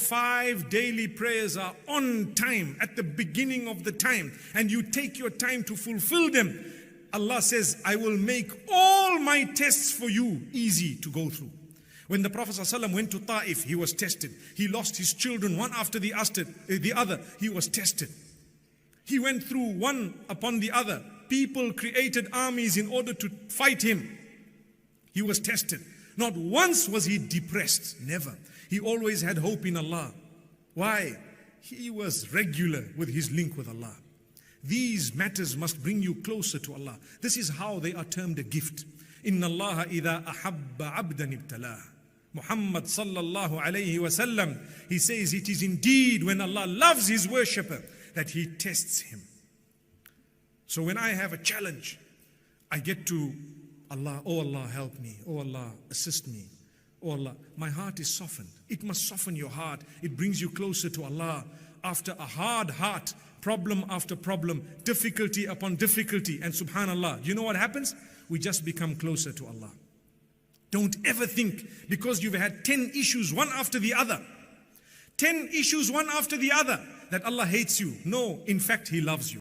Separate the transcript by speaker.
Speaker 1: 5 daily prayers are on time, at the beginning of the time, and you take your time to fulfill them, Allah says, I will make all my tests for you easy to go through. When the Prophet ﷺ went to Ta'if, he was tested. He lost his children one after the other. He was tested. He went through one upon the other. People created armies in order to fight him. He was tested. Not once was he depressed, never. He always had hope in Allah. Why? He was regular with his link with Allah. These matters must bring you closer to Allah. This is how they are termed a gift. Inna Allah idha ahabba abdan ibtalah. Muhammad sallallahu alayhi wasallam, he says it is indeed when Allah loves his worshipper that he tests him. So when I have a challenge, I get to Allah, oh Allah help me, oh Allah assist me, oh Allah, my heart is softened. It must soften your heart. It brings you closer to Allah. After a hard heart, problem after problem, difficulty upon difficulty, and subhanallah, you know what happens? We just become closer to Allah. Don't ever think because you've had 10 issues one after the other, 10 issues one after the other, that Allah hates you. No, in fact, He loves you.